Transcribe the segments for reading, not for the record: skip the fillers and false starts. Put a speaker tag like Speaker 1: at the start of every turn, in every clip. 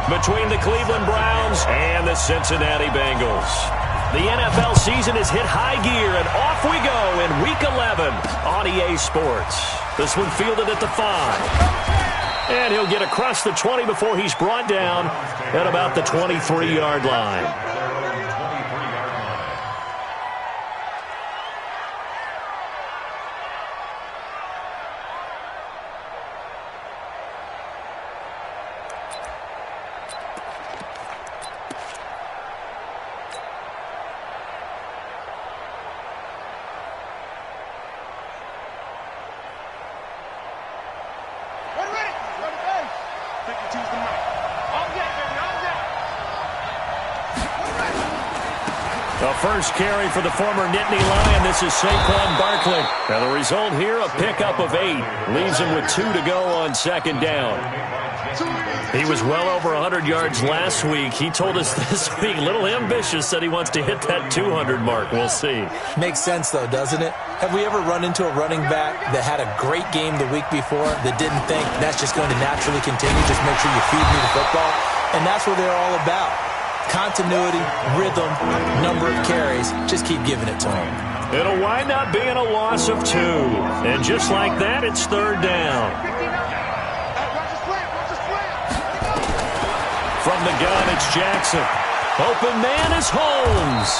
Speaker 1: between the Cleveland Browns and the Cincinnati Bengals. The NFL season has hit high gear, and off we go in Week 11 on EA Sports. This one fielded at the 5. And he'll get across the 20 before he's brought down at about the 23-yard line.
Speaker 2: The first carry for the former Nittany Lion. This is Saquon Barkley. Now the result here, a pickup of 8. Leaves him with 2 to go on second down. He was well over 100 yards last week. He told us this week, a little ambitious, said he wants to hit that 200 mark. We'll see.
Speaker 3: Makes sense, though, doesn't it? Have we ever run into a running back that had a great game the week before that didn't think that's just going to naturally continue? Just make sure you feed me the football. And that's what they're all about. Continuity, rhythm, number of carries. Just keep giving it to him.
Speaker 2: It'll wind up being a loss of 2. And just like that, it's third down. From the gun, it's Jackson. Open man is Holmes.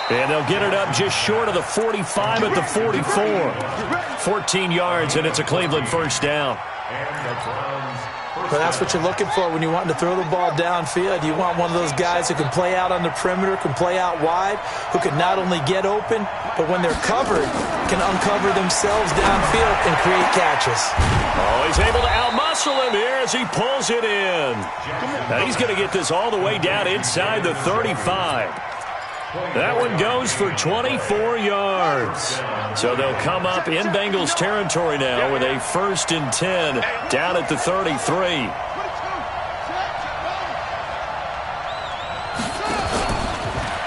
Speaker 2: And they'll get it up just short of the 45 at the 44. 14 yards, and it's a Cleveland first down.
Speaker 3: But that's what you're looking for when you're wanting to throw the ball downfield. You want one of those guys who can play out on the perimeter, can play out wide, who can not only get open, but when they're covered, can uncover themselves downfield and create catches.
Speaker 2: Oh, he's able to outmuscle him here as he pulls it in. Now he's going to get this all the way down inside the 35. That one goes for 24 yards. So they'll come up in Bengals territory now with a 1st and 10 down at the 33.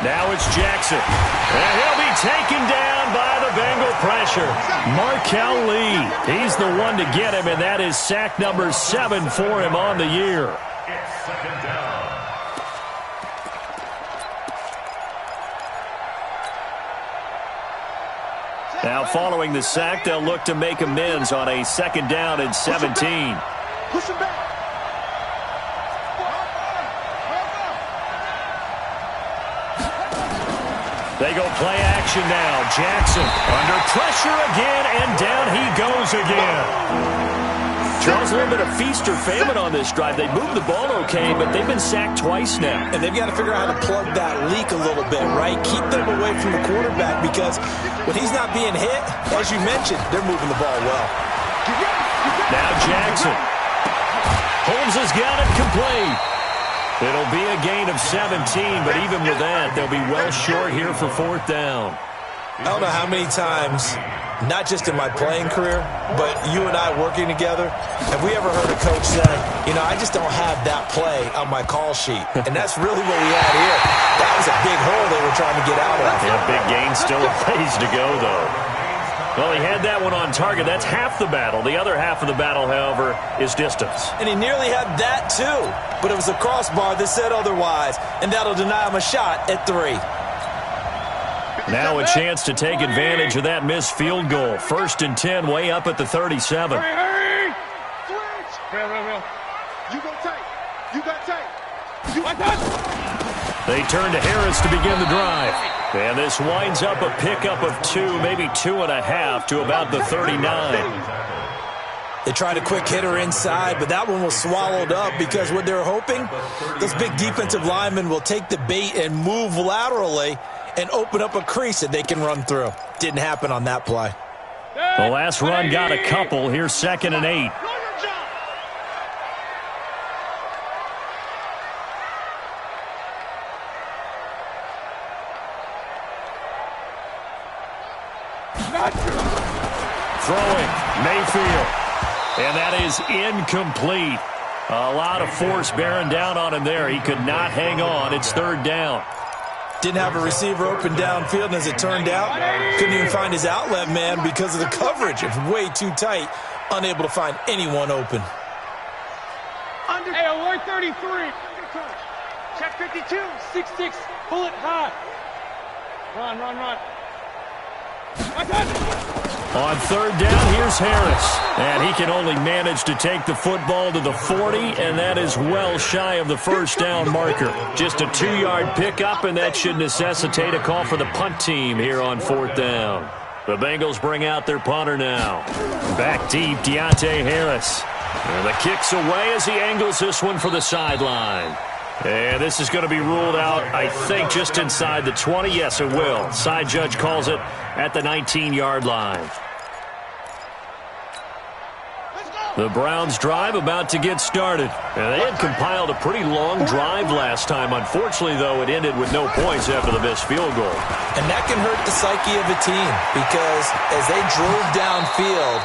Speaker 2: Now it's Jackson. And he'll be taken down by the Bengal pressure. Markel Lee. He's the one to get him, and that is sack number 7 for him on the year.
Speaker 4: It's second down.
Speaker 2: Now, following the sack, they'll look to make amends on a 2nd down and 17.
Speaker 4: Push him back.
Speaker 2: They go play action now. Jackson under pressure again, and down he goes again. Charles, a little bit of feast or famine on this drive. They moved the ball okay, but they've been sacked twice now.
Speaker 3: And they've got to figure out how to plug that leak a little bit, right? Keep them away from the quarterback because when he's not being hit, as you mentioned, they're moving the ball well.
Speaker 2: Now Jackson. Holmes has got it complete. It'll be a gain of 17, but even with that, they'll be well short here for 4th down.
Speaker 3: I don't know how many times, not just in my playing career, but you and I working together, have we ever heard a coach say, you know, I just don't have that play on my call sheet. And that's really what we had here. That was a big hole they were trying to get out of.
Speaker 2: Yeah, big gain, still a ways to go, though. Well, he had that one on target. That's half the battle. The other half of the battle, however, is distance.
Speaker 3: And he nearly had that, too. But it was a crossbar that said otherwise, and that'll deny him a shot at 3.
Speaker 2: Now a chance to take advantage of that missed field goal. 1st and 10, way up at the 37.
Speaker 4: Hurry! Switch! Real. You go tight. You got tight. You like that?
Speaker 2: They turn to Harris to begin the drive. And this winds up a pickup of 2, maybe 2.5 to about the 39.
Speaker 3: They tried a quick hitter inside, but that one was swallowed up because what they're hoping, those big defensive linemen will take the bait and move laterally and open up a crease that they can run through. Didn't happen on that play.
Speaker 2: The last run got a couple. Here's 2nd and 8. Throwing, Mayfield. And that is incomplete. A lot of force bearing down on him there. He could not hang on. It's 3rd down.
Speaker 3: Didn't have a receiver open downfield, and as it turned out, couldn't even find his outlet man because of the coverage. It's way too tight, unable to find anyone open.
Speaker 4: Hey, alert 33. Check 52. 6-6. Pull it hard. Run.
Speaker 2: On third down, here's Harris. And he can only manage to take the football to the 40, and that is well shy of the first down marker. Just a 2-yard pickup, and that should necessitate a call for the punt team here on fourth down. The Bengals bring out their punter now. Back deep, Deontay Harris. And the kick's away as he angles this one for the sideline. And this is going to be ruled out, I think, just inside the 20. Yes, it will. Side judge calls it at the 19-yard line. The Browns drive about to get started. And they had compiled a pretty long drive last time. Unfortunately, though, it ended with no points after the missed field goal.
Speaker 3: And that can hurt the psyche of a team because as they drove downfield,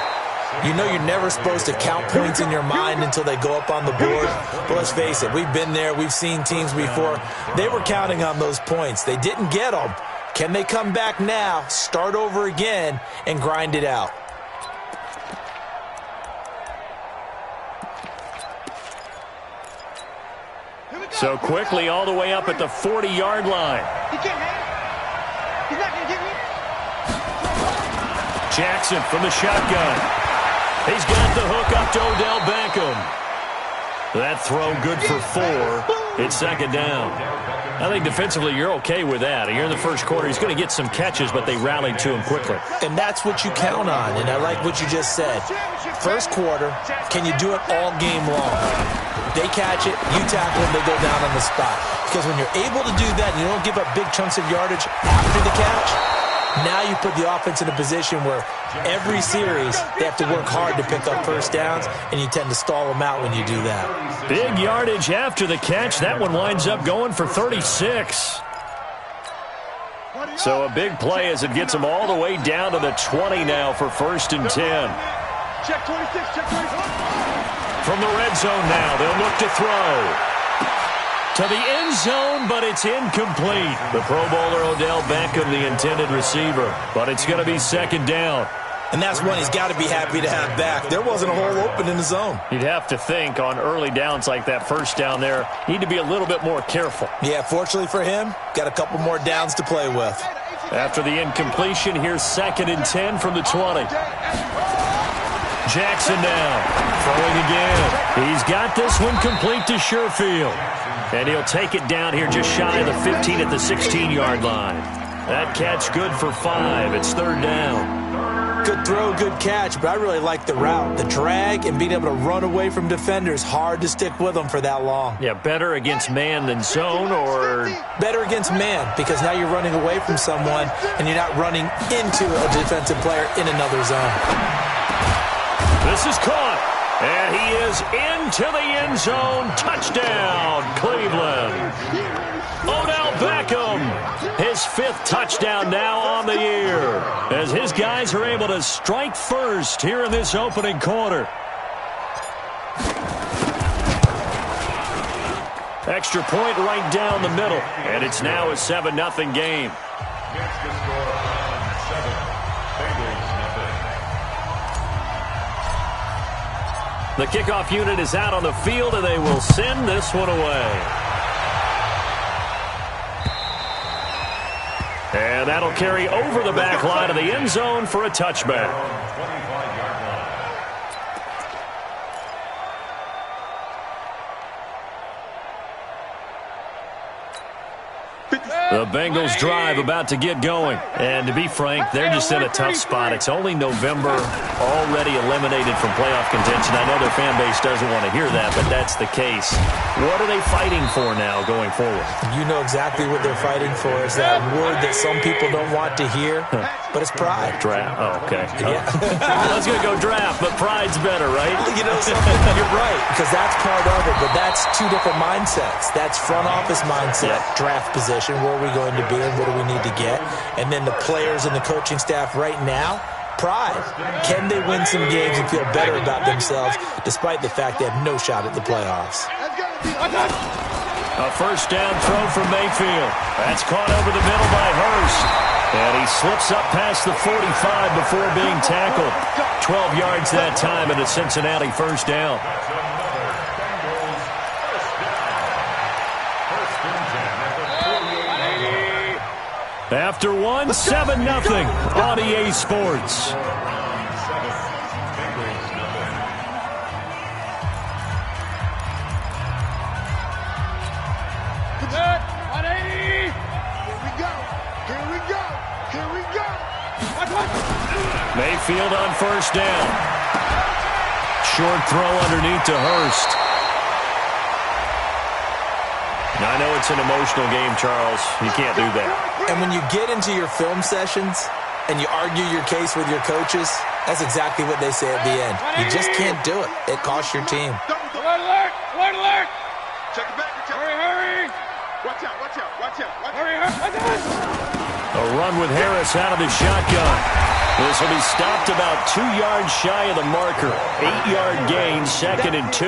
Speaker 3: you know you're never supposed to count points in your mind until they go up on the board. But let's face it, we've been there. We've seen teams before. They were counting on those points. They didn't get them. Can they come back now, start over again, and grind it out?
Speaker 2: So quickly all the way up at the 40-yard line.
Speaker 4: He can't hang. He's not going to get me.
Speaker 2: Jackson from the shotgun. He's got the hook up to Odell Beckham. That throw good for 4. It's second down. I think defensively you're okay with that. Here in the first quarter, he's going to get some catches, but they rallied to him quickly.
Speaker 3: And that's what you count on, and I like what you just said. First quarter, can you do it all game long? They catch it, you tackle them, they go down on the spot. Because when you're able to do that and you don't give up big chunks of yardage after the catch, now you put the offense in a position where every series they have to work hard to pick up first downs, and you tend to stall them out when you do that.
Speaker 2: Big yardage after the catch. That one winds up going for 36. So a big play as it gets them all the way down to the 20 now for first and 10.
Speaker 4: Check 26. Check 26.
Speaker 2: From the red zone now, they'll look to throw. To the end zone, but it's incomplete. The Pro Bowler Odell Beckham, the intended receiver. But it's going to be second down.
Speaker 3: And that's one he's got to be happy to have back. There wasn't a hole open in the zone.
Speaker 2: You'd have to think on early downs like that first down there, need to be a little bit more careful.
Speaker 3: Yeah, fortunately for him, got a couple more downs to play with.
Speaker 2: After the incompletion, here's second and 10 from the 20. Jackson now, throwing again. He's got this one complete to Sherfield. And he'll take it down here just shy of the 15 at the 16-yard line. That catch good for 5. It's third down.
Speaker 3: Good throw, good catch, but I really like the route. The drag and being able to run away from defenders, hard to stick with them for that long.
Speaker 2: Yeah, better against man than zone, or?
Speaker 3: Better against man, because now you're running away from someone and you're not running into a defensive player in another zone.
Speaker 2: This is caught, and he is into the end zone. Touchdown, Cleveland. Odell Beckham, his 5th touchdown now on the year, as his guys are able to strike first here in this opening quarter. Extra point right down the middle, and it's now a 7-0 game. The kickoff unit is out on the field, and they will send this one away. And that'll carry over the back line of the end zone for a touchback. The Bengals drive about to get going. And to be frank, they're just in a tough spot. It's only November, already eliminated from playoff contention. I know their fan base doesn't want to hear that, but that's the case. What are they fighting for now going forward?
Speaker 3: You know exactly what they're fighting for. Is that word that some people don't want to hear, but it's pride.
Speaker 2: Draft. Oh, okay.
Speaker 3: Yeah.
Speaker 2: I was going to go draft, but pride's better, right?
Speaker 3: You know something? You're right, because that's part of it, but that's two different mindsets. That's front office mindset, draft position, where are we going to be and what do we need to get? And then the players and the coaching staff right now, pride. Can they win some games and feel better about themselves despite the fact they have no shot at the playoffs?
Speaker 2: A first down throw from Mayfield. That's caught over the middle by Hurst. And he slips up past the 45 before being tackled. 12 yards that time and a Cincinnati first down. After one, 7-0 on EA Sports. Mayfield on first down. Short throw underneath to Hurst. Now, I know it's an emotional game, Charles. You can't do that.
Speaker 3: And when you get into your film sessions and you argue your case with your coaches, that's exactly what they say at the end. You just can't do it. It costs your team.
Speaker 4: Alert, alert! Alert, alert! Check it back. Hurry, hurry! Watch out, watch out, watch out. Hurry, hurry, watch out!
Speaker 2: A run with Harris out of the shotgun. This will be stopped about 2 yards shy of the marker. 8-yard gain, 2nd and 2.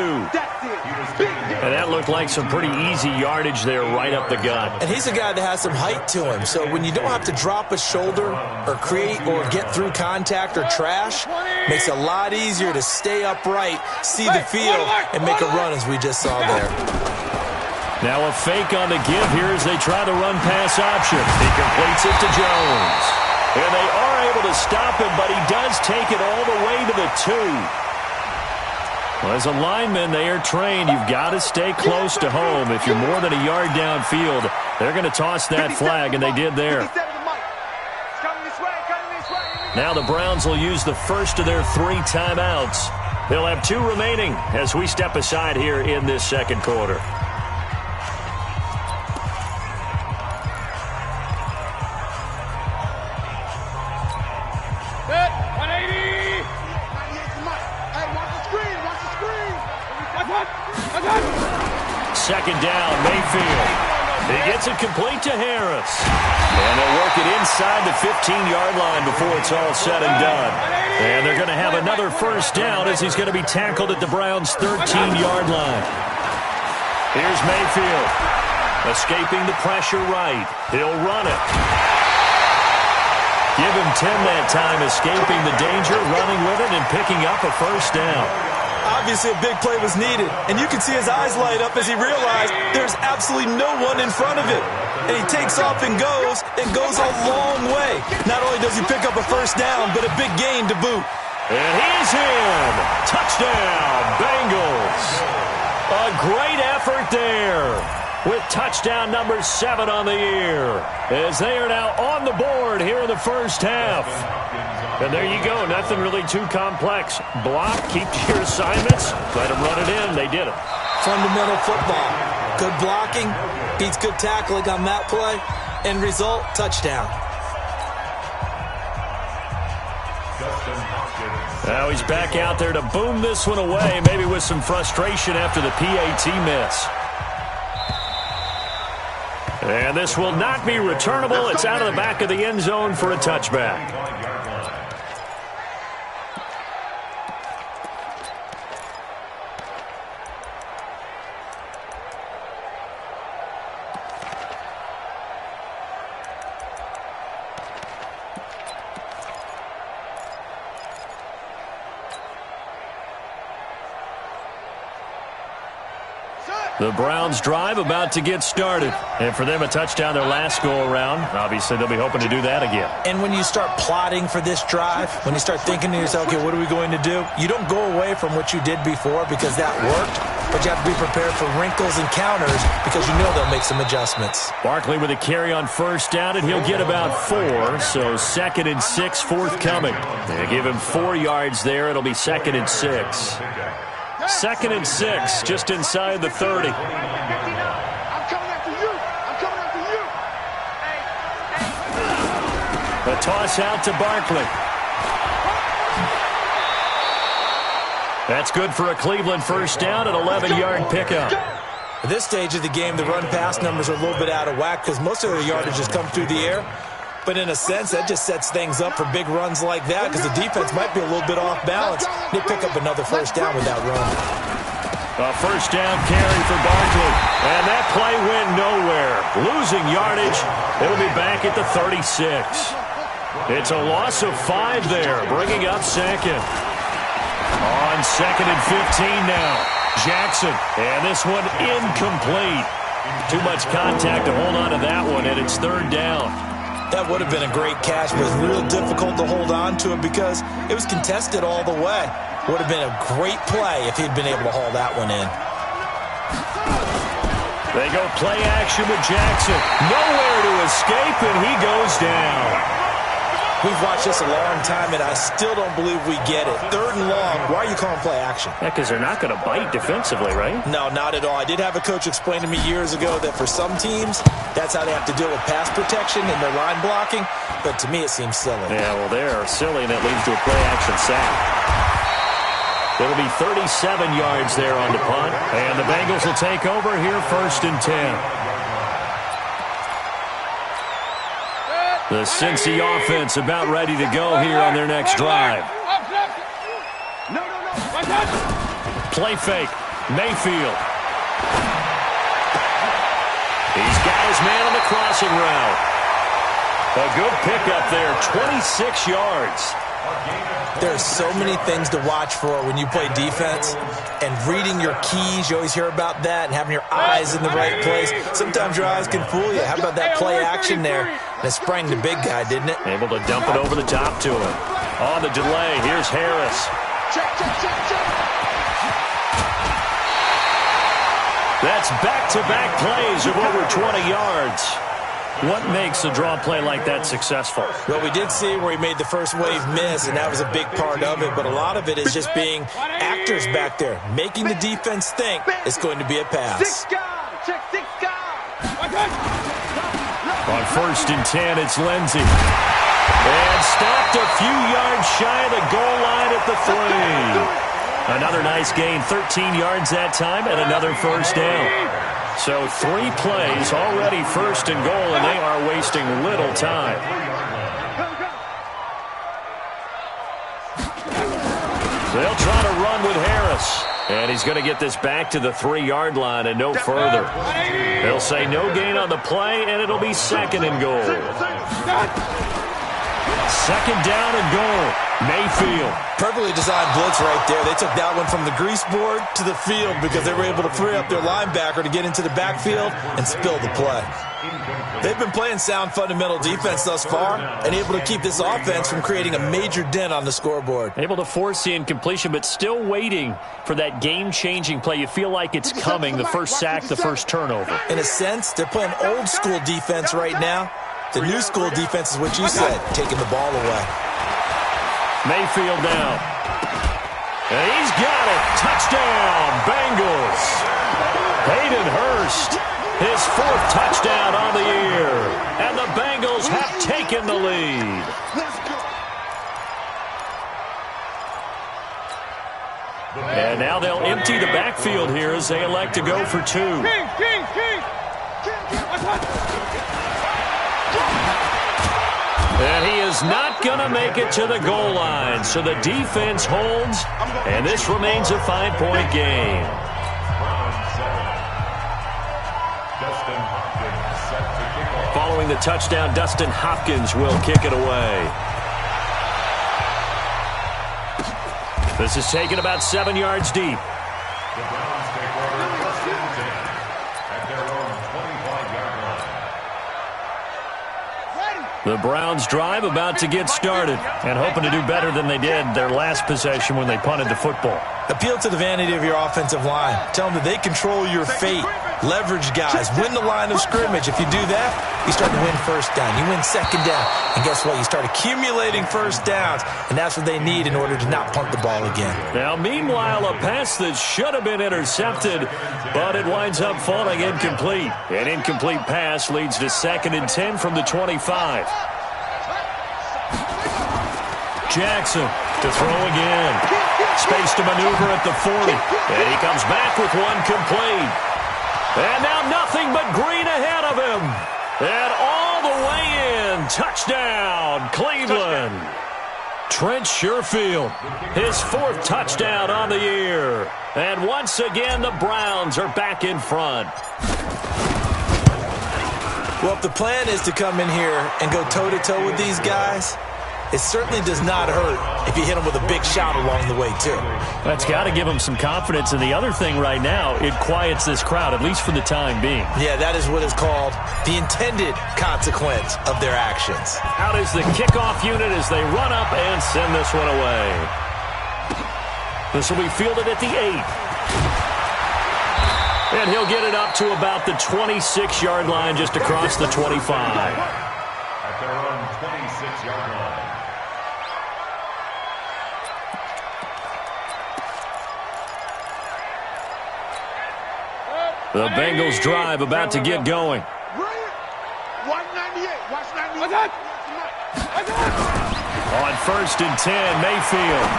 Speaker 2: And that looked like some pretty easy yardage there right up the gut.
Speaker 3: And he's a guy that has some height to him. So when you don't have to drop a shoulder or create or get through contact or trash, makes it a lot easier to stay upright, see the field, and make a run as we just saw there.
Speaker 2: Now a fake on the give here as they try the run-pass option. He completes it to Jones. And they are able to stop him, but he does take it all the way to the 2. Well, as a lineman, they are trained. You've got to stay close to home. If you're more than a yard downfield, they're going to toss that flag, and they did there. Now the Browns will use the first of their 3 timeouts. They'll have 2 remaining as we step aside here in this second quarter. Second down, Mayfield. He gets it complete to Harris. And they'll work it inside the 15-yard line before it's all said and done. And they're going to have another first down as he's going to be tackled at the Browns' 13-yard line. Here's Mayfield. Escaping the pressure right. He'll run it. Give him 10 that time, escaping the danger, running with it, and picking up a first down.
Speaker 3: Obviously, a big play was needed, and you can see his eyes light up as he realized there's absolutely no one in front of him. And he takes off and goes a long way. Not only does he pick up a first down, but a big gain to boot.
Speaker 2: And he's in. Touchdown, Bengals. A great effort there with touchdown number 7 on the year, as they are now on the board here in the first half. And there you go. Nothing really too complex. Block, keep to your assignments, let them run it in. They did it.
Speaker 3: Fundamental football. Good blocking, beats good tackling on that play. End result, touchdown.
Speaker 2: Now he's back out there to boom this one away, maybe with some frustration after the PAT miss. And this will not be returnable. It's out of the back of the end zone for a touchback. The Browns drive about to get started. And for them, a touchdown their last go-around. Obviously, they'll be hoping to do that again.
Speaker 3: And when you start plotting for this drive, when you start thinking to yourself, okay, what are we going to do? You don't go away from what you did before because that worked, but you have to be prepared for wrinkles and counters because you know they'll make some adjustments.
Speaker 2: Barkley with a carry on first down, and he'll get about 4, so 2nd and 6 forthcoming. They give him 4 yards there. It'll be 2nd and 6. 2nd and 6, just inside the 30.
Speaker 4: I'm coming after you. I'm coming after you.
Speaker 2: A toss out to Barkley. That's good for a Cleveland first down, an 11-yard pickup.
Speaker 3: At this stage of the game, the run-pass numbers are a little bit out of whack because most of their yardage has come through the air. But in a sense, that just sets things up for big runs like that because the defense might be a little bit off balance. They pick up another first down with that run.
Speaker 2: A first down carry for Barkley. And that play went nowhere. Losing yardage. It'll be back at the 36. It's a loss of 5 there, bringing up 2nd. On 2nd and 15 now. Jackson. And this one incomplete. Too much contact to hold on to that one, and it's 3rd down.
Speaker 3: That would have been a great catch, but it was real difficult to hold on to it because it was contested all the way. Would have been a great play if he'd been able to haul that one in.
Speaker 2: They go play action with Jackson. Nowhere to escape, and he goes down.
Speaker 3: We've watched this a long time, and I still don't believe we get it. 3rd and long, why are you calling play action?
Speaker 2: Yeah, because they're not going to bite defensively, right?
Speaker 3: No, not at all. I did have a coach explain to me years ago that for some teams, that's how they have to deal with pass protection and their line blocking, but to me it seems silly.
Speaker 2: Yeah, well, they're silly, and that leads to a play action sack. It'll be 37 yards there on the punt, and the Bengals will take over here 1st and 10. The Cincy offense about ready to go here on their next drive. Play fake. Mayfield. He's got his man on the crossing route. A good pickup there, 26 yards.
Speaker 3: There's so many things to watch for when you play defense, and reading your keys, you always hear about that, and having your eyes in the right place. Sometimes your eyes can fool you. How about that play action there? And it sprang the big guy, didn't it?
Speaker 2: Able to dump it over the top to him. On the delay, here's Harris. That's back-to-back plays of over 20 yards. What makes a draw play like that successful?
Speaker 3: Well, we did see where he made the first wave miss, and that was a big part of it. But a lot of it is just being actors back there, making the defense think it's going to be a pass.
Speaker 2: On 1st and 10, it's Lindsey. And stopped a few yards shy of the goal line at the 3. Another nice gain, 13 yards that time, and another first down. So 3 plays, already 1st and goal, and they are wasting little time. They'll try to run with Harris. And he's going to get this back to the 3-yard line and no further. They'll say no gain on the play, and it'll be 2nd and goal. 2nd down and goal. Mayfield.
Speaker 3: Perfectly designed blitz right there. They took that one from the grease board to the field because they were able to free up their linebacker to get into the backfield and spill the play. They've been playing sound fundamental defense thus far and able to keep this offense from creating a major dent on the scoreboard.
Speaker 2: Able to force the incompletion, but still waiting for that game-changing play. You feel like it's coming, the first sack, the first turnover.
Speaker 3: In a sense, they're playing old-school defense right now. The new school defense is what you said, taking the ball away.
Speaker 2: Mayfield now. And he's got it. Touchdown, Bengals. Hayden Hurst, his 4th touchdown on the year. And the Bengals have taken the lead. And now they'll empty the backfield here as they elect to go for 2. And he is not going to make it to the goal line. So the defense holds, and this remains a 5-point game. Following the touchdown, Dustin Hopkins will kick it away. This is taken about 7 yards deep. The Browns drive about to get started and hoping to do better than they did their last possession when they punted the football.
Speaker 3: Appeal to the vanity of your offensive line. Tell them that they control your fate. Leverage guys. Win the line of scrimmage. If you do that, you start to win 1st down. You win 2nd down. And guess what? You start accumulating 1st downs. And that's what they need in order to not punt the ball again.
Speaker 2: Now, meanwhile, a pass that should have been intercepted, but it winds up falling incomplete. An incomplete pass leads to 2nd and 10 from the 25. Jackson to throw again. Space to maneuver at the 40. And he comes back with one complete. And now nothing but green ahead of him. And all the way in. Touchdown, Cleveland. Trent Sherfield, his 4th touchdown on the year. And once again, the Browns are back in front.
Speaker 3: Well, if the plan is to come in here and go toe-to-toe with these guys, it certainly does not hurt if you hit them with a big shot along the way, too.
Speaker 2: That's got to give them some confidence. And the other thing right now, it quiets this crowd, at least for the time being.
Speaker 3: Yeah, that is what is called the intended consequence of their actions.
Speaker 1: Out is the kickoff unit as they run up and send this one away. This will be fielded at the 8. And he'll get it up to about the 26-yard line, just across the 25.
Speaker 5: At their own 26-yard line.
Speaker 1: The Bengals drive about to get going.
Speaker 4: 198. Watch 98.
Speaker 1: On 1st and 10, Mayfield.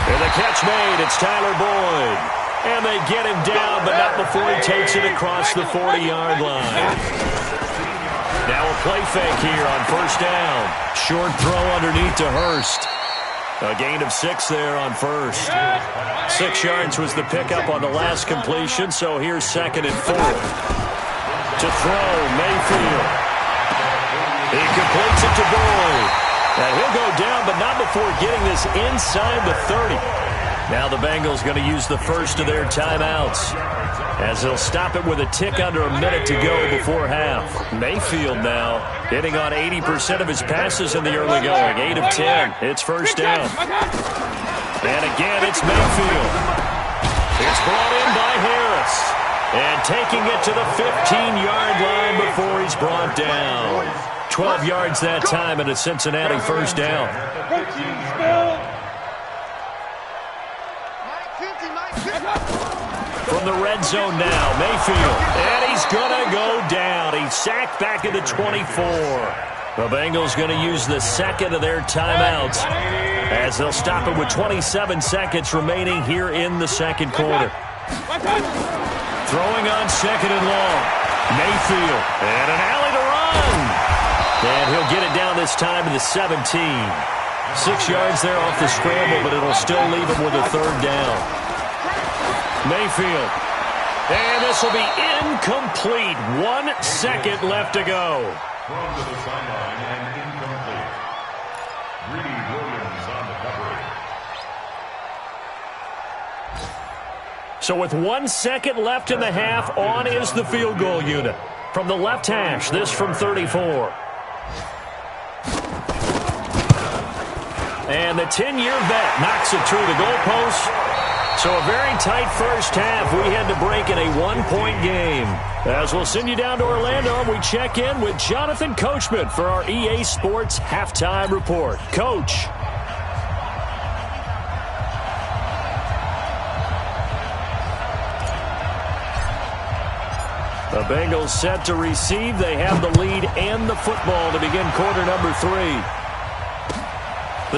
Speaker 1: And the catch made. It's Tyler Boyd. And they get him down, but not before he takes it across the 40-yard line. Now a play fake here on 1st down. Short throw underneath to Hurst. A gain of 6 there on 1st. 6 yards was the pickup on the last completion, so here's 2nd and 4. To throw, Mayfield. He completes it to Boyd. Now he'll go down, but not before getting this inside the 30. Now the Bengals going to use the first of their timeouts, as they'll stop it with a tick under a minute to go before half. Mayfield now hitting on 80% of his passes in the early going. 8 of 10. It's 1st down. And again, it's Mayfield. It's brought in by Harris. And taking it to the 15-yard line before he's brought down. 12 yards that time and a Cincinnati 1st down. From the red zone now, Mayfield. And he's going to go down. He's sacked back at the 24. The Bengals going to use the second of their timeouts, as they'll stop it with 27 seconds remaining here in the second quarter. Throwing on 2nd and long. Mayfield. And an alley to run. And he'll get it down this time to the 17. 6 yards there off the scramble, but it'll still leave him with a 3rd down. Mayfield. And this will be incomplete. 1 second left to go.
Speaker 5: Thrown to the sideline and incomplete. Greedy Williams on the coverage.
Speaker 1: So with 1 second left in the half, on is the field goal unit. From the left hash, this from 34. And the 10-year vet knocks it through the goalpost. So a very tight first half. We had to break in a 1-point game. As we'll send you down to Orlando, we check in with Jonathan Coachman for our EA Sports Halftime Report. Coach. The Bengals set to receive. They have the lead and the football to begin quarter number 3.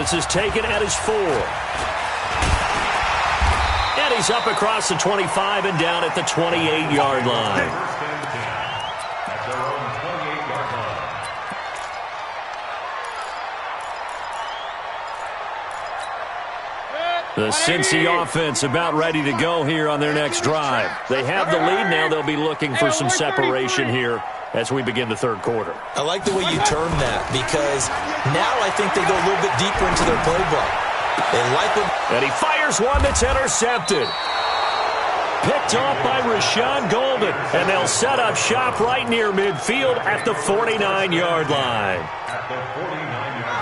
Speaker 1: This is taken at his 4. And he's up across the 25 and down at the 28-yard line.
Speaker 5: At their own 28-yard line.
Speaker 1: The Cincy offense about ready to go here on their next drive. They have the lead now. They'll be looking for some separation here as we begin the third quarter.
Speaker 3: I like the way you term that, because now I think they go a little bit deeper into their playbook. They like what...
Speaker 1: And he fires one that's intercepted. Picked off by Rashawn Golden. And they'll set up shop right near midfield at the 49-yard line.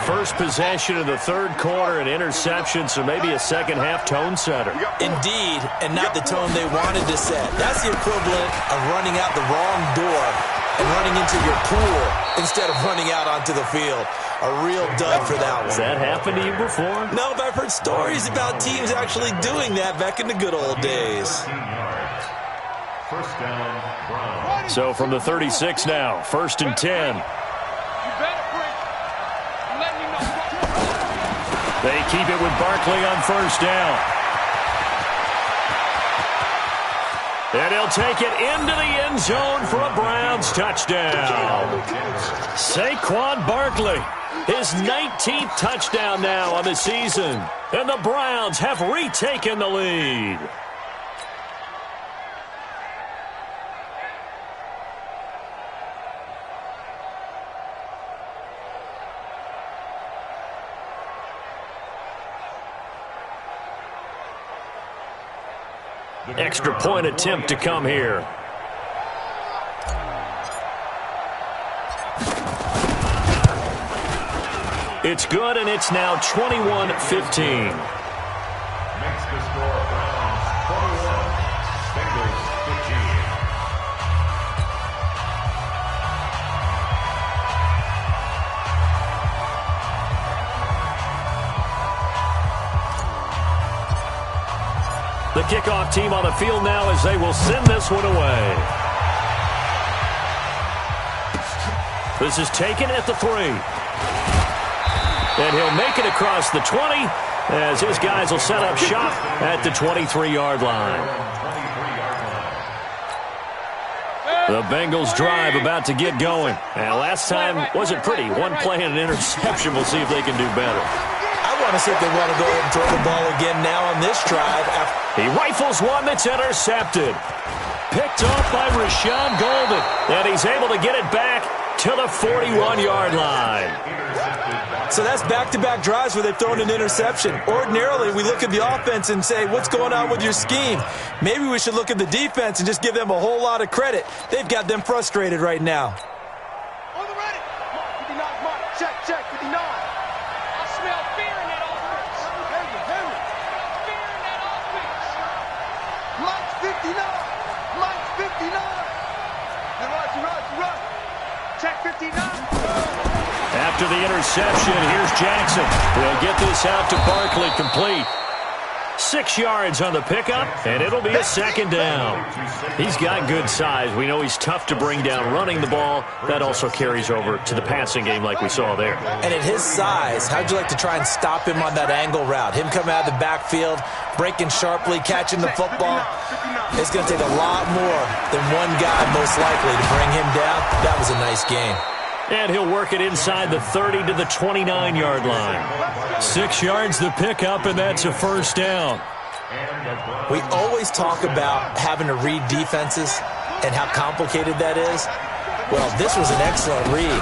Speaker 1: First possession of the third quarter, an interception, so maybe a second-half tone setter.
Speaker 3: Indeed, and not the tone they wanted to set. That's the equivalent of running out the wrong door and running into your pool instead of running out onto the field. A real dud for that one.
Speaker 1: Has that happened to you before?
Speaker 3: No, but I've heard stories about teams actually doing that back in the good old days.
Speaker 5: First down, Brown.
Speaker 1: So from the 36 now, 1st and 10. They keep it with Barkley on 1st down. And he'll take it into the end zone for a Browns touchdown. Saquon Barkley, his 19th touchdown now on the season. And the Browns have retaken the lead. Extra point attempt to come here. It's good, and it's now 21-15.
Speaker 5: Makes the score Browns 21, Bengals 15.
Speaker 1: The kickoff team on the field now as they will send this one away. This is taken at the 3. And he'll make it across the 20 as his guys will set up shop at the 23-yard line. The Bengals drive about to get going. And last time wasn't pretty. One play and an interception. We'll see if they can do better.
Speaker 3: I want to see if they want to go ahead and throw the ball again now on this drive.
Speaker 1: He rifles one that's intercepted. Picked off by Rashawn Golden. And he's able to get it back to the 41-yard line.
Speaker 3: So that's back-to-back drives where they've thrown an interception. Ordinarily, we look at the offense and say, what's going on with your scheme? Maybe we should look at the defense and just give them a whole lot of credit. They've got them frustrated right now.
Speaker 4: On the ready. Mark, 59, Mark. Check, 59. I smell fear in that offense. Henry. Fear in that offense. Mike's 59. Mike's 59. You're right. Check 59.
Speaker 1: After the interception, here's Jackson. He'll get this out to Barkley, complete. 6 yards on the pickup, and it'll be a second down. He's got good size. We know he's tough to bring down running the ball. That also carries over to the passing game like we saw there.
Speaker 3: And at his size, how'd you like to try and stop him on that angle route? Him coming out of the backfield, breaking sharply, catching the football. It's going to take a lot more than one guy, most likely, to bring him down. That was a nice game.
Speaker 1: And he'll work it inside the 30 to the 29-yard line. 6 yards the pickup, and that's a first down.
Speaker 3: We always talk about having to read defenses and how complicated that is. Well, this was an excellent read.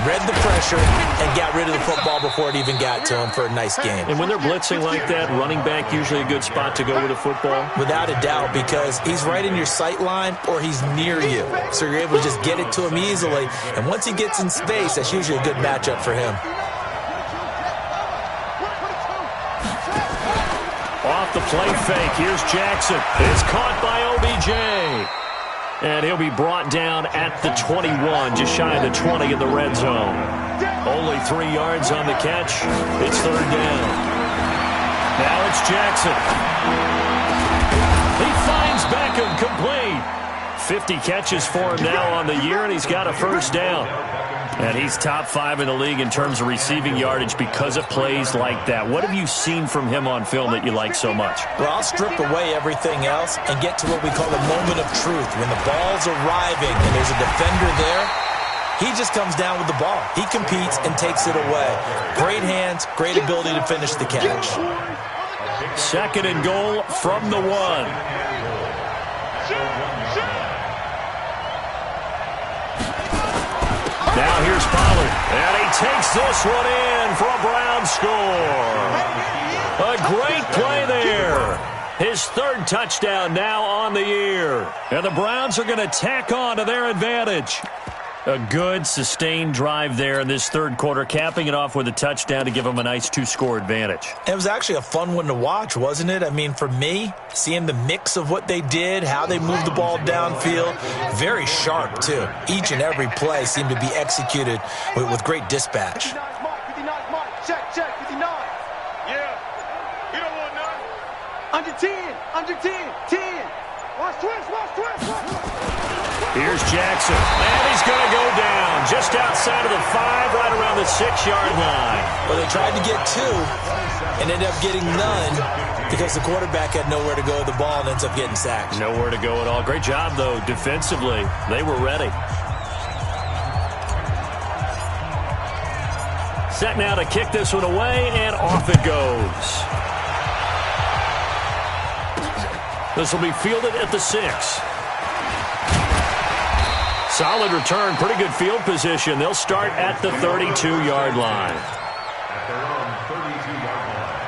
Speaker 3: Read the pressure and got rid of the football before it even got to him for a nice game.
Speaker 1: And when they're blitzing like that, running back usually a good spot to go with a football?
Speaker 3: Without a doubt, because he's right in your sight line or he's near you. So you're able to just get it to him easily. And once he gets in space, that's usually a good matchup for him.
Speaker 1: Off the play fake, here's Jackson. It's caught by OBJ. And he'll be brought down at the 21, just shy of the 20 in the red zone. Only 3 yards on the catch. It's third down. Now it's Jackson. He finds Beckham, complete. 50 catches for him now on the year, and he's got a first down. And he's top 5 in the league in terms of receiving yardage because of plays like that. What have you seen from him on film that you like so much?
Speaker 3: Well, I'll strip away everything else and get to what we call the moment of truth. When the ball's arriving and there's a defender there, he just comes down with the ball. He competes and takes it away. Great hands, great ability to finish the catch.
Speaker 1: Second and goal from the 1. Now here's Pollard, and he takes this one in for a Brown score. A great play there. His third touchdown now on the year. And the Browns are going to tack on to their advantage. A good, sustained drive there in this third quarter, capping it off with a touchdown to give them a nice 2-score advantage.
Speaker 3: It was actually a fun one to watch, wasn't it? I mean, for me, seeing the mix of what they did, how they moved the ball downfield, very sharp, too. Each and every play seemed to be executed with great dispatch.
Speaker 4: 59, Mark. Check, 59. Yeah. You don't want none. Under 10. Watch twist.
Speaker 1: Here's Jackson, and he's going to go down just outside of the 5, right around the 6-yard line.
Speaker 3: Well, they tried to get 2 and ended up getting none because the quarterback had nowhere to go with the ball and ends up getting sacked.
Speaker 1: Nowhere to go at all. Great job, though, defensively. They were ready. Set now to kick this one away, and off it goes. This will be fielded at the 6. Solid return, pretty good field position. They'll start at the 32-yard line.
Speaker 5: At their own 32-yard line.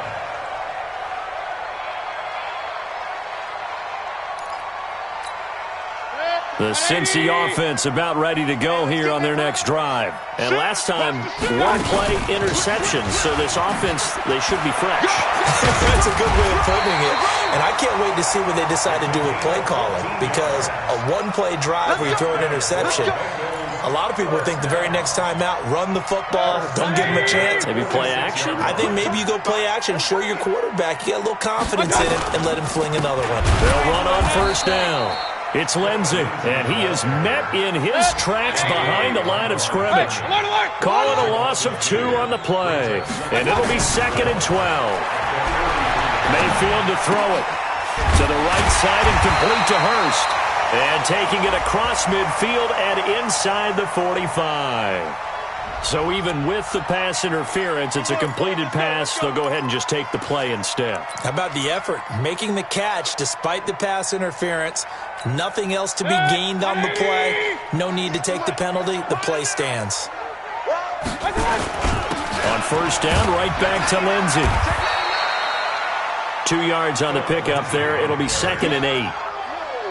Speaker 2: The Cincy offense about ready to go here on their next drive. And last time, one play interception. So this offense, they should be fresh.
Speaker 3: That's a good way of putting it. And I can't wait to see what they decide to do with play calling. Because a one-play drive where you throw an interception, a lot of people think the very next time out, run the football, don't give them a chance.
Speaker 2: Maybe play action?
Speaker 3: I think maybe you go play action, show your quarterback you got a little confidence in him, and let him fling another one.
Speaker 2: They'll run on first down. It's Lindsey, and he is met in his tracks behind the line of scrimmage. Calling a loss of 2 on the play, and it'll be 2nd and 12. Mayfield to throw it to the right side and complete to Hurst. And taking it across midfield and inside the 45. So even with the pass interference, it's a completed pass. They'll go ahead and just take the play instead.
Speaker 3: How about the effort? Making the catch despite the pass interference. Nothing else to be gained on the play. No need to take the penalty. The play stands.
Speaker 2: On first down, right back to Lindsey. 2 yards on the pickup there. It'll be 2nd and 8.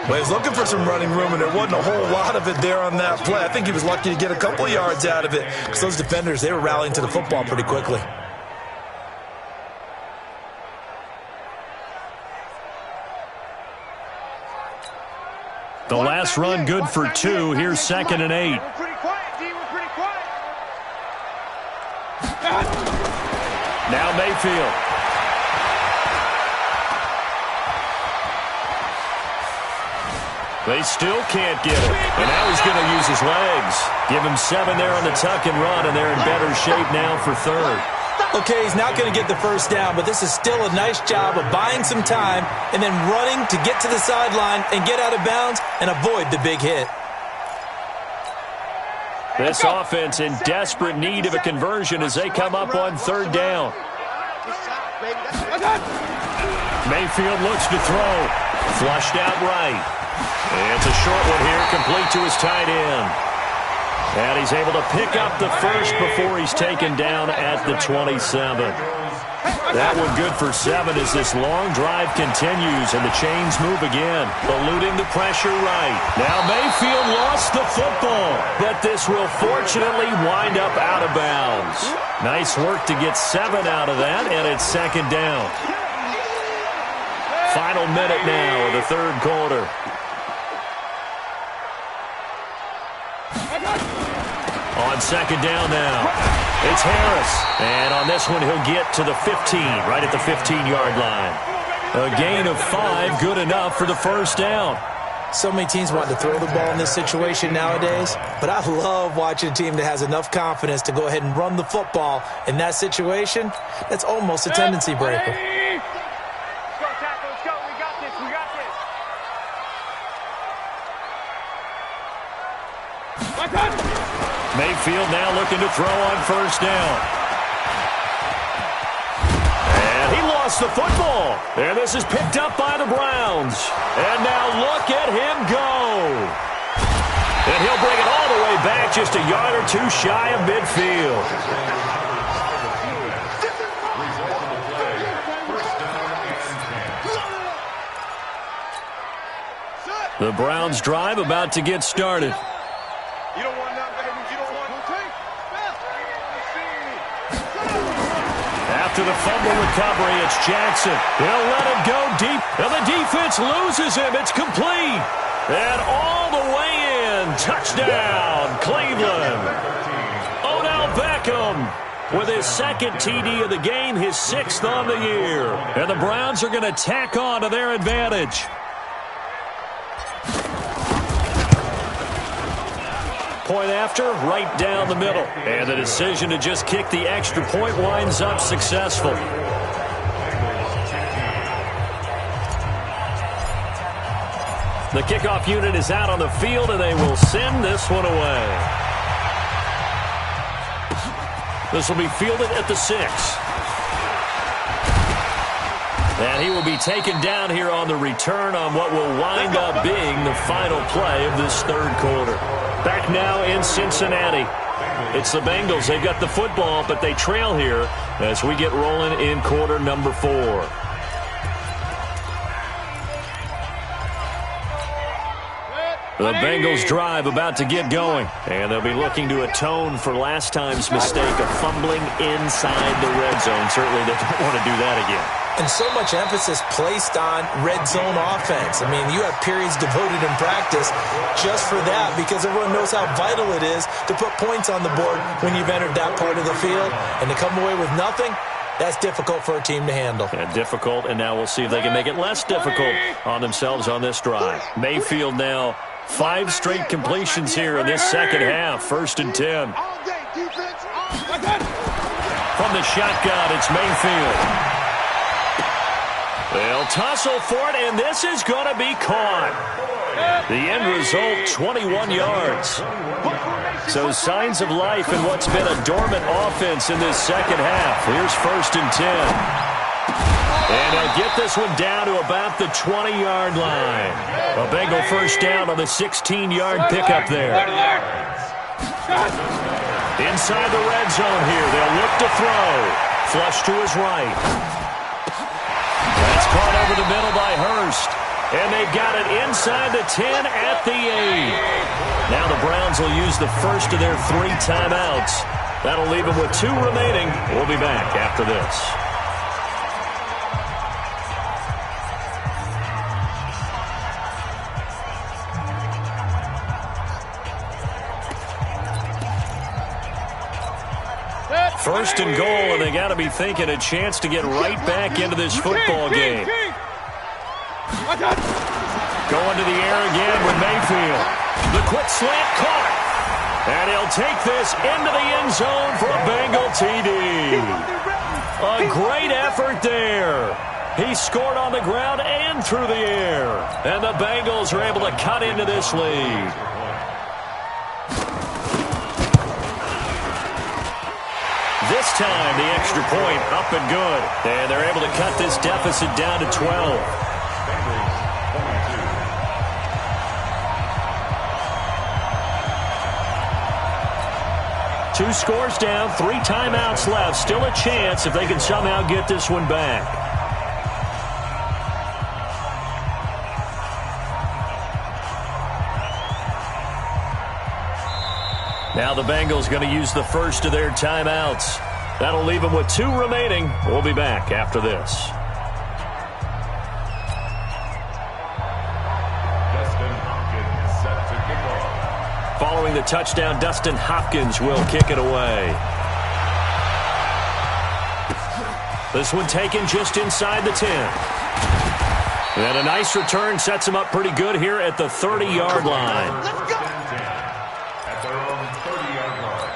Speaker 6: Well, he's looking for some running room, and there wasn't a whole lot of it there on that play. I think he was lucky to get a couple of yards out of it because those defenders, they were rallying to the football pretty quickly.
Speaker 2: The last run good for 2. Here's 2nd and 8.
Speaker 4: We're pretty quiet, D. We're pretty quiet.
Speaker 2: Now Mayfield. They still can't get it. And now he's going to use his legs. Give him 7 there on the tuck and run, and they're in better shape now for 3rd.
Speaker 3: Okay, he's not going to get the first down, but this is still a nice job of buying some time and then running to get to the sideline and get out of bounds and avoid the big hit.
Speaker 2: This offense in desperate need of a conversion as they come up on 3rd down. Mayfield looks to throw. Flushed out right. It's a short one here, complete to his tight end. And he's able to pick up the first before he's taken down at the 27. That one good for 7 as this long drive continues and the chains move again. Eluding the pressure right. Now Mayfield lost the football, but this will fortunately wind up out of bounds. Nice work to get 7 out of that, and it's 2nd down. Final minute now of the 3rd quarter. On 2nd down now, it's Harris. And on this one, he'll get to the 15, right at the 15-yard line. A gain of 5, good enough for the first down.
Speaker 3: So many teams want to throw the ball in this situation nowadays, but I love watching a team that has enough confidence to go ahead and run the football. In that situation, that's almost a tendency breaker.
Speaker 4: Let's go, tackle. Let's go. We got this. We got this.
Speaker 2: Mayfield now looking to throw on first down. And he lost the football. And this is picked up by the Browns. And now look at him go. And he'll bring it all the way back just a yard or 2 shy of midfield. The Browns drive about to get started.
Speaker 4: You don't want that, baby. You don't want
Speaker 2: After the fumble recovery, it's Jackson. He'll let it go deep, and the defense loses him. It's complete. And all the way in. Touchdown, Cleveland. Odell Beckham with his 2nd TD of the game, his 6th on the year. And the Browns are going to tack on to their advantage. Point after, right down the middle. And the decision to just kick the extra point winds up successful. The kickoff unit is out on the field, and they will send this one away. This will be fielded at the 6. And he will be taken down here on the return on what will wind up being the final play of this 3rd quarter. Back now in Cincinnati. It's the Bengals. They've got the football, but they trail here as we get rolling in quarter number 4. The Bengals drive about to get going. And they'll be looking to atone for last time's mistake of fumbling inside the red zone. Certainly they don't want to do that again.
Speaker 3: And so much emphasis placed on red zone offense. I mean, you have periods devoted in practice just for that because everyone knows how vital it is to put points on the board when you've entered that part of the field. And to come away with nothing, that's difficult for a team to handle.
Speaker 2: And difficult, and now we'll see if they can make it less difficult on themselves on this drive. Mayfield now 5 straight completions here in this second half. 1st and 10. From the shotgun, it's Mayfield. They'll tussle for it, and this is going to be caught. The end result, 21 yards. So signs of life in what's been a dormant offense in this second half. Here's 1st and 10. And they'll get this one down to about the 20-yard line. A Bengal first down on the 16-yard pickup there. Inside the red zone here. They'll look to throw. Flush to his right. That's caught over the middle by Hurst. And they've got it inside the 10 at the 8. Now the Browns will use the first of their 3 timeouts. That'll leave them with 2 remaining. We'll be back after this. First and goal, and they got to be thinking a chance to get right back into this football game. Going to the air again with Mayfield. The quick slant caught. And he'll take this into the end zone for a Bengal TD. A great effort there. He scored on the ground and through the air. And the Bengals are able to cut into this lead. This time, the extra point up and good. And they're able to cut this deficit down to 12. 2 scores down, 3 timeouts left. Still a chance if they can somehow get this one back. Now the Bengals going to use the first of their timeouts. That'll leave them with 2 remaining. We'll be back after this. Following the touchdown, Dustin Hopkins will kick it away. This one taken just inside the 10. And a nice return sets him up pretty good here at the 30-yard line.
Speaker 5: Let's go. At their own 30-yard line.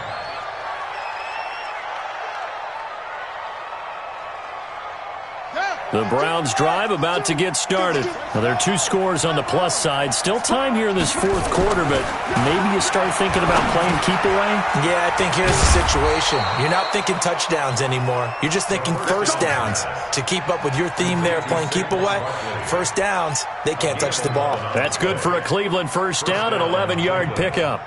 Speaker 2: The Browns drive about to get started. Now, there are 2 scores on the plus side. Still time here in this 4th quarter, but maybe you start thinking about playing keep away?
Speaker 3: Yeah, I think here's the situation. You're not thinking touchdowns anymore. You're just thinking first downs. To keep up with your theme there of playing keep away, first downs, they can't touch the ball.
Speaker 2: That's good for a Cleveland first down, an 11-yard pickup.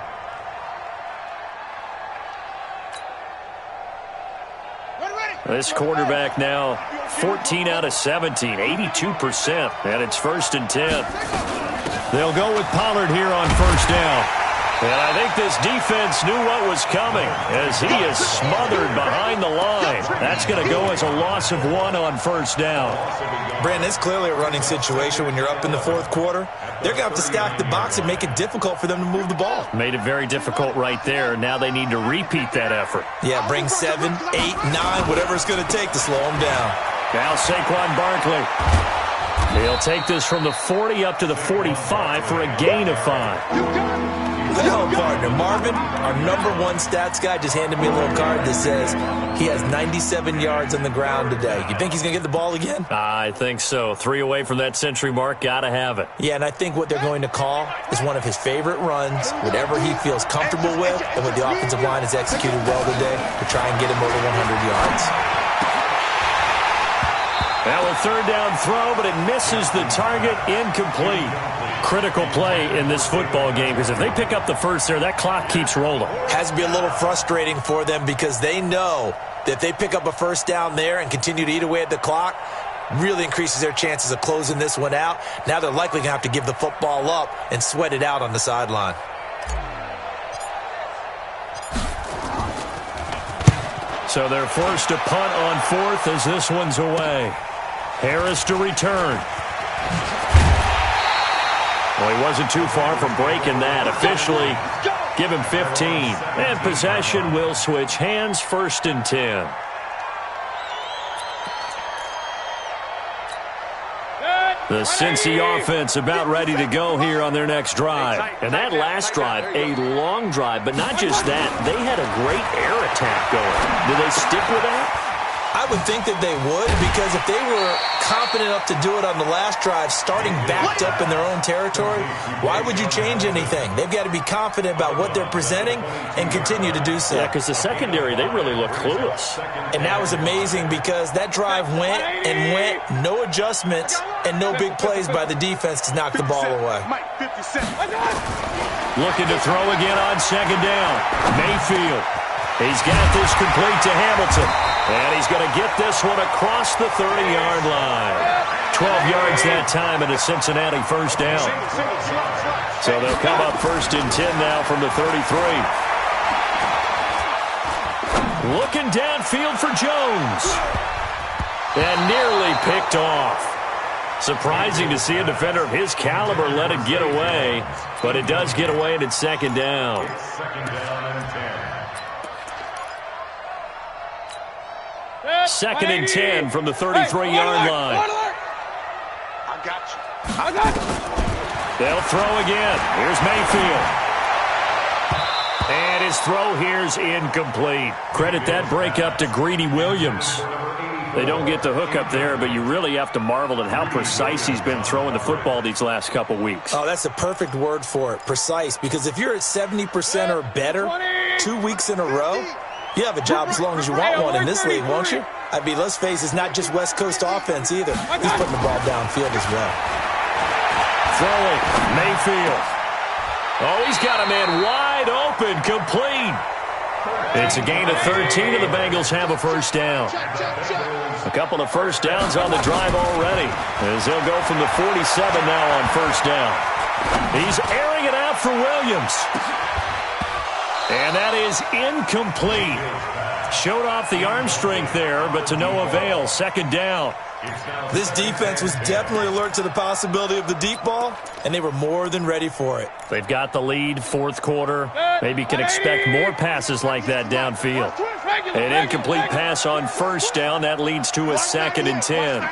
Speaker 2: This quarterback now 14 out of 17, 82%, and it's 1st and 10. They'll go with Pollard here on first down. And I think this defense knew what was coming as he is smothered behind the line. That's going to go as a loss of 1 on first down.
Speaker 3: Brandon, it's clearly a running situation when you're up in the 4th quarter. They're going to have to stack the box and make it difficult for them to move the ball.
Speaker 2: Made it very difficult right there. Now they need to repeat that effort.
Speaker 3: Yeah, bring 7, 8, 9, whatever it's going to take to slow them down.
Speaker 2: Now Saquon Barkley. He'll take this from the 40 up to the 45 for a gain of 5.
Speaker 3: Well, partner, Marvin, our #1 stats guy, just handed me a little card that says he has 97 yards on the ground today. You think he's going to get the ball again?
Speaker 2: I think so. 3 away from that century mark. Got to have it.
Speaker 3: Yeah, and I think what they're going to call is one of his favorite runs, whatever he feels comfortable with, and what the offensive line has executed well today to try and get him over 100 yards.
Speaker 2: Now a 3rd down throw, but it misses the target, incomplete. Critical play in this football game because if they pick up the first there, that clock keeps rolling.
Speaker 3: Has to be a little frustrating for them because they know that if they pick up a first down there and continue to eat away at the clock, really increases their chances of closing this one out. Now they're likely going to have to give the football up and sweat it out on the sideline.
Speaker 2: So they're forced to punt on fourth as this one's away. Harris to return. Well, he wasn't too far from breaking that. Officially, give him 15. And possession will switch hands, 1st and 10. The Cincy offense about ready to go here on their next drive. And that last drive, a long drive, but not just that. They had a great air attack going. Do they stick with that?
Speaker 3: I would think that they would, because if they were confident enough to do it on the last drive, starting backed up in their own territory, why would you change anything? They've got to be confident about what they're presenting and continue to do so.
Speaker 2: Yeah, because the secondary, they really look clueless.
Speaker 3: And that was amazing because that drive went and went, no adjustments and no big plays by the defense to knock the ball away.
Speaker 2: Looking to throw again on 2nd down. Mayfield. He's got this complete to Hamilton. And he's going to get this one across the 30-yard line. 12 yards that time and a Cincinnati 1st down. So they'll come up 1st and 10 now from the 33. Looking downfield for Jones. And nearly picked off. Surprising to see a defender of his caliber let it get away. But it does get away and it's 2nd down. Second and 10 from the 33-yard line.
Speaker 4: I got you.
Speaker 2: They'll throw again. Here's Mayfield. And his throw here's incomplete. Credit that breakup to Greedy Williams. They don't get the hook up there, but you really have to marvel at how precise he's been throwing the football these last couple weeks.
Speaker 3: Oh, that's a perfect word for it, precise, because if you're at 70% or better 2 weeks in a row, you have a job as long as you want one in this league, won't you? I mean, let's face it, it's not just West Coast offense either. He's putting the ball downfield as well.
Speaker 2: Throwing, Mayfield. Oh, he's got a man wide open, complete. It's a gain of 13, and the Bengals have a 1st down. A couple of 1st downs on the drive already, as they'll go from the 47 now on 1st down. He's airing it out for Williams. And that is incomplete. Showed off the arm strength there, but to no avail. 2nd down.
Speaker 6: This defense was definitely alert to the possibility of the deep ball, and they were more than ready for it.
Speaker 2: They've got the lead, 4th quarter. Maybe can expect more passes like that downfield. An incomplete pass on 1st down. That leads to a 2nd and 10.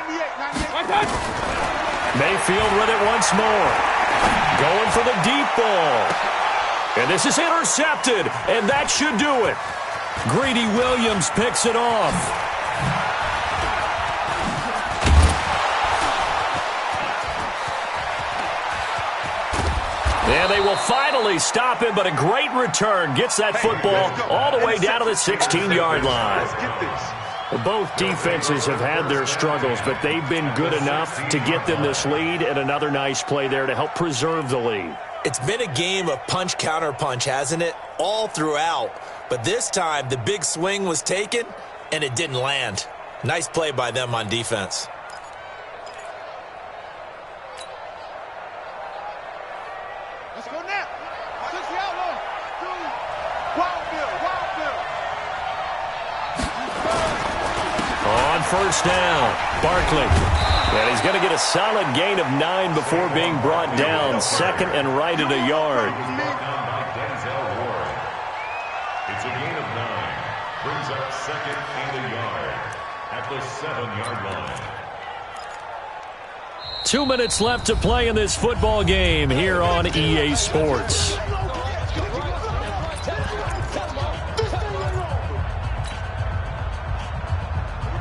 Speaker 2: Mayfield with it once more. Going for the deep ball. And this is intercepted, and that should do it. Greedy Williams picks it off. And they will finally stop him, but a great return. Gets that football all the way down to the 16-yard line. Both defenses have had their struggles, but they've been good enough to get them this lead, and another nice play there to help preserve the lead.
Speaker 3: It's been a game of punch-counter-punch, hasn't it? All throughout. But this time, the big swing was taken, and it didn't land. Nice play by them on defense.
Speaker 4: Let's go now. Touch the outlaw. Wild Bill.
Speaker 2: On 1st down, Barkley. And he's going to get a solid gain of 9 before being brought down. 2nd and right at a yard.
Speaker 5: It's a gain of 9. Brings up 2nd and a yard at the 7-yard line.
Speaker 2: 2 minutes left to play in this football game here on EA Sports.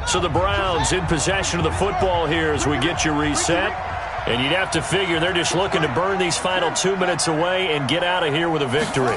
Speaker 2: So the Browns in possession of the football here as we get you reset. And you'd have to figure they're just looking to burn these final 2 minutes away and get out of here with a victory.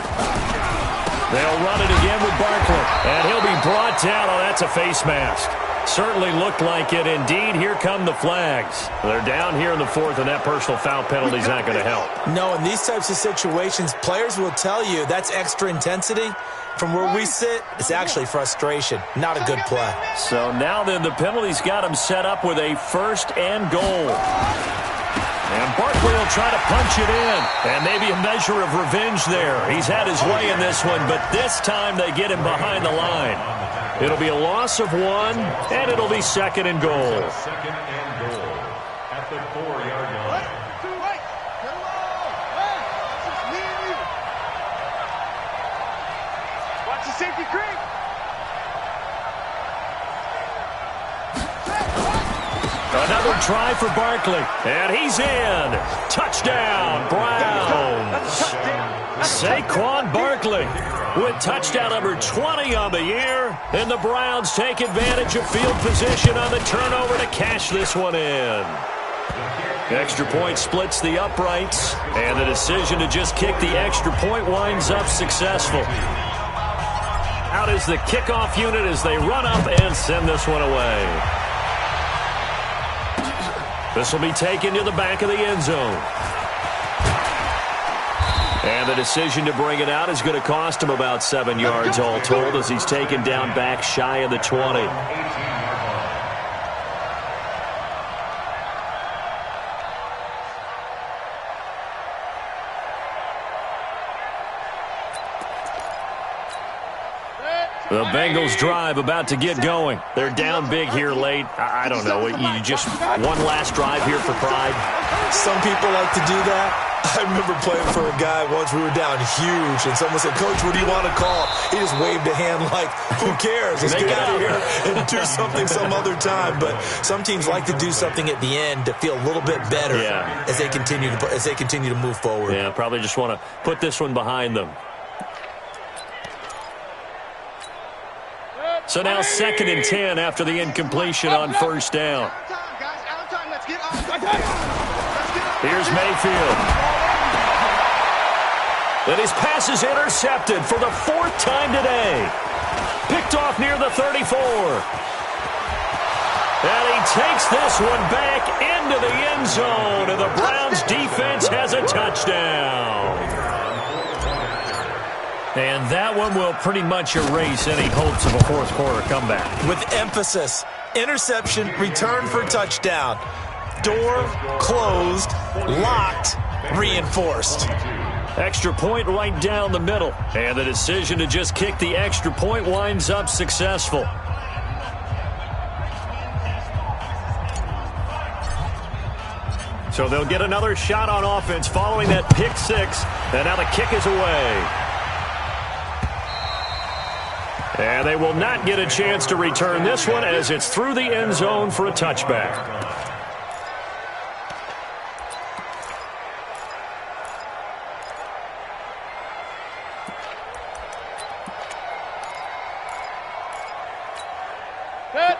Speaker 2: They'll run it again with Barkley. And he'll be brought down. Oh, that's a face mask. Certainly looked like it. Indeed, here come the flags. They're down here in the 4th, and that personal foul penalty is not going to help.
Speaker 3: No, in these types of situations, players will tell you that's extra intensity. From where we sit, it's actually frustration, not a good play.
Speaker 2: So now then, the penalty's got him set up with a 1st and goal. And Barkley will try to punch it in. And maybe a measure of revenge there. He's had his way in this one, but this time they get him behind the line. It'll be a loss of 1, and it'll be 2nd and goal.
Speaker 5: 2nd and goal at the 4-yard line.
Speaker 4: Watch the safety creep.
Speaker 2: Another try for Barkley, and he's in. Touchdown, Browns. Saquon Barkley with touchdown number 20 on the year, and the Browns take advantage of field position on the turnover to cash this one in. Extra point splits the uprights, and the decision to just kick the extra point winds up successful. Out is the kickoff unit as they run up and send this one away. This will be taken to the back of the end zone. And the decision to bring it out is going to cost him about 7 yards all told as he's taken down back shy of the 20. The Bengals drive about to get going. They're down big here late. I don't know. You just one last drive here for pride.
Speaker 6: Some people like to do that. I remember playing for a guy once. We were down huge, and someone said, "Coach, what do you want to call?" He just waved a hand like, "Who cares? Let's get out of here and do something some other time." But some teams like to do something at the end to feel a little bit better as they continue to move forward.
Speaker 2: Yeah, probably just want to put this one behind them. So now 2nd and 10 after the incompletion on 1st down. Here's Mayfield. And his pass is intercepted for the 4th time today. Picked off near the 34. And he takes this one back into the end zone, and the Browns defense has a touchdown. And that one will pretty much erase any hopes of a 4th quarter comeback.
Speaker 6: With emphasis, interception, return for touchdown. Door closed, locked, reinforced.
Speaker 2: Extra point right down the middle. And the decision to just kick the extra point winds up successful. So they'll get another shot on offense following that pick 6. And now the kick is away. And they will not get a chance to return this one as it's through the end zone for a touchback.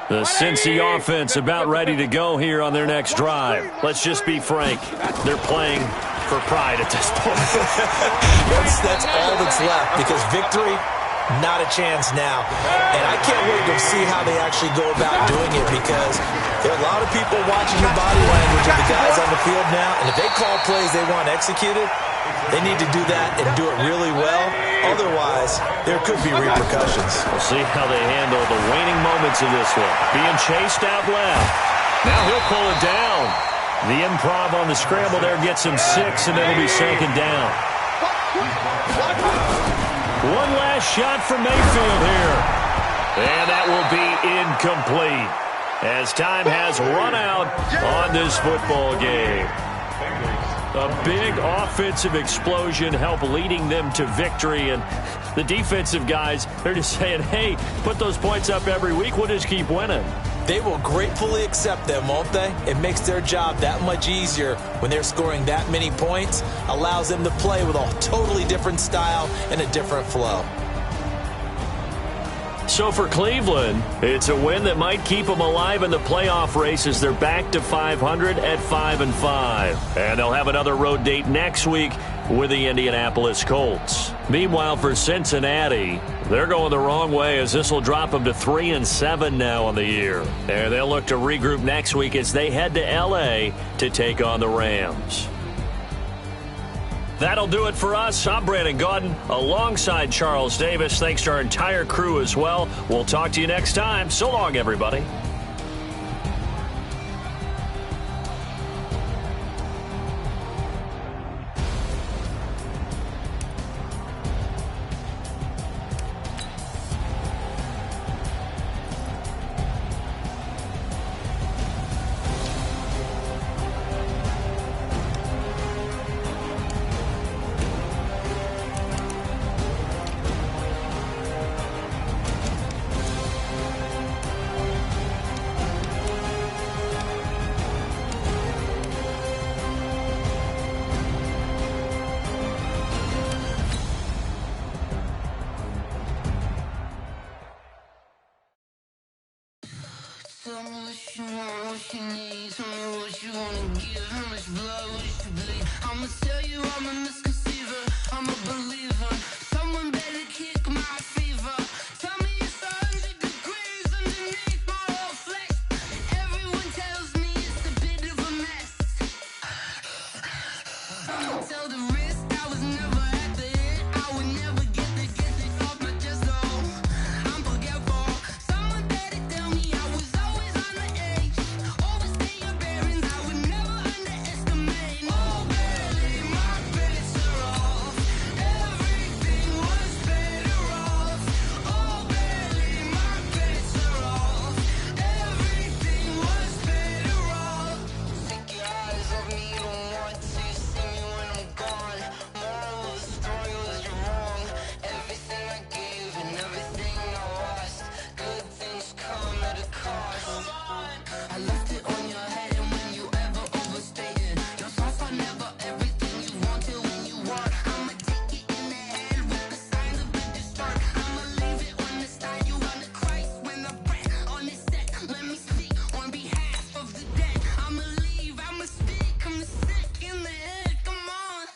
Speaker 2: The Cincy offense about ready to go here on their next drive. Let's just be frank. They're playing for pride at this point.
Speaker 3: That's all that's left, because victory, not a chance now. And I can't wait to see how they actually go about doing it, because there are a lot of people watching the body language of the guys on the field now. And if they call plays they want executed, they need to do that and do it really well. Otherwise, there could be repercussions.
Speaker 2: We'll see how they handle the waning moments of this one. Being chased out left. Now he'll pull it down. The improv on the scramble there gets him 6, and it'll be 2nd down. One last shot for Mayfield here. And that will be incomplete as time has run out on this football game. A big offensive explosion helped leading them to victory, and the defensive guys, they're just saying, hey, put those points up every week, we'll just keep winning.
Speaker 3: They will gratefully accept them, won't they? It makes their job that much easier when they're scoring that many points, allows them to play with a totally different style and a different flow.
Speaker 2: So for Cleveland, it's a win that might keep them alive in the playoff race as they're back to 500 at 5-5. And they'll have another road date next week with the Indianapolis Colts. Meanwhile, for Cincinnati, they're going the wrong way as this will drop them to 3-7 now on the year. And they'll look to regroup next week as they head to L.A. to take on the Rams.
Speaker 1: That'll do it for us. I'm Brandon Gaudin alongside Charles Davis. Thanks to our entire crew as well. We'll talk to you next time. So long, everybody.
Speaker 7: Tell me what you want, what you need. Tell me what you wanna give. How much blood would you bleed? I'ma tell you I'm a misconceiver. I'm a believer. Someone better kick my fever. Tell me it's 100 degrees underneath my whole flesh. Everyone tells me it's a bit of a mess. I'ma tell the risk I was never at the end. I would never get this off my chest. Oh, I'm forgetful. Someone better tell me I was always on the edge. Overstay your bearings, I would never underestimate. Oh, barely, my bets are off. Everything was better off. Oh, barely, my bets are off. Everything was better off. Take your eyes off me, you don't want to see me when I'm gone. Moral of the story was you're wrong. Everything I gave and everything I lost. Good things come at a cost. I left it on your head, and when you ever overstay it, your thoughts are never everything you wanted when you want. I'ma take it in the head with the signs of a distort. I'ma leave it on the side. You on the Christ when the breath on this set. Let me speak on behalf of the dead. I'ma leave, I'ma speak. I'm sick in the head. Come on,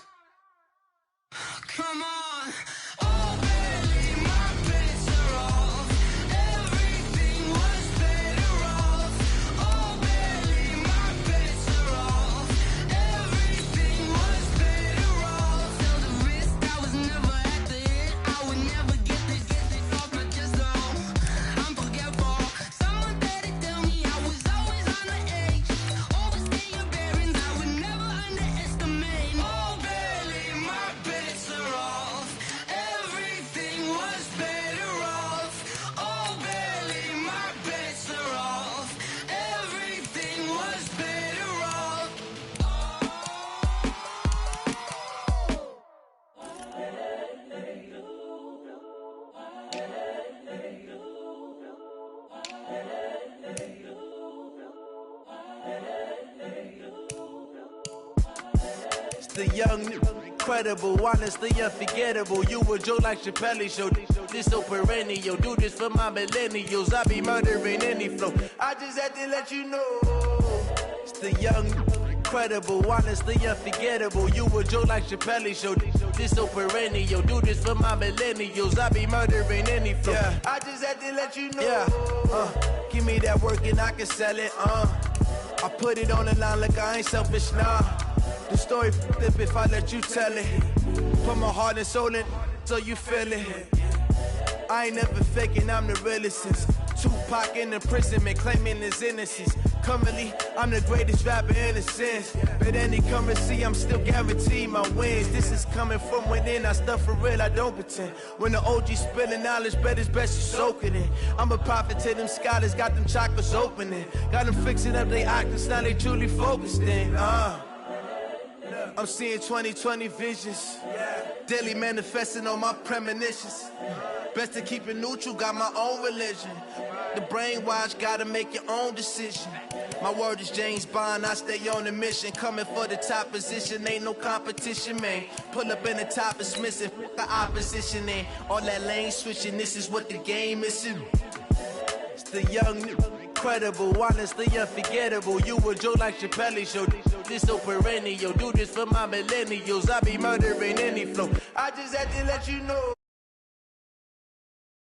Speaker 7: come on. Oh, barely, my bets are off. Everything was better off. Oh, barely, my bets are off. Everything was better off. Tell the risk I was never at the end. I would never get this off my chest. Oh, I'm forgetful. Someone better tell me I was always on the edge. Overstay your bearings, I would never underestimate. Oh, barely, my bets are off. Everything was better off. Oh, barely, my bets are off. Everything was better off.
Speaker 8: It's the young, incredible, honestly unforgettable. You a joke like Chappelle Show. This so perennial. Do this for my millennials. I be murdering any flow. I just had to let you know. It's the young, incredible, honestly unforgettable. You a joke like Chappelle Show. This so perennial. Do this for my millennials. I be murdering any flow. Yeah. I just had to let you know. Yeah. Give me that work and I can sell it. I put it on the line like I ain't selfish, nah. The story flip if I let you tell it. Put my heart and soul in so you feel it. I ain't never faking, I'm the realest since Tupac in imprisonment, claiming his innocence. Currently, I'm the greatest rapper in a sense. But any currency, I'm still guaranteed my wins. This is coming from within, I stuff for real, I don't pretend. When the OG spilling knowledge, bet it's best you soak it in. I'm a prophet to them scholars, got them chakras opening. Got them fixing up they octaves, now they truly focused in. I'm seeing 2020 visions. Daily manifesting on my premonitions. Best to keep it neutral, got my own religion. The brainwash, gotta make your own decision. My word is James Bond, I stay on a mission. Coming for the top position, ain't no competition, man. Pull up in the top, it's missing, the opposition, ain't all that lane switching, this is what the game is. It's the young, incredible, honestly unforgettable. You a joke like Chappelle Show. This so perennial. Do this for my millennials. I be murdering any flow. I just had to let you know.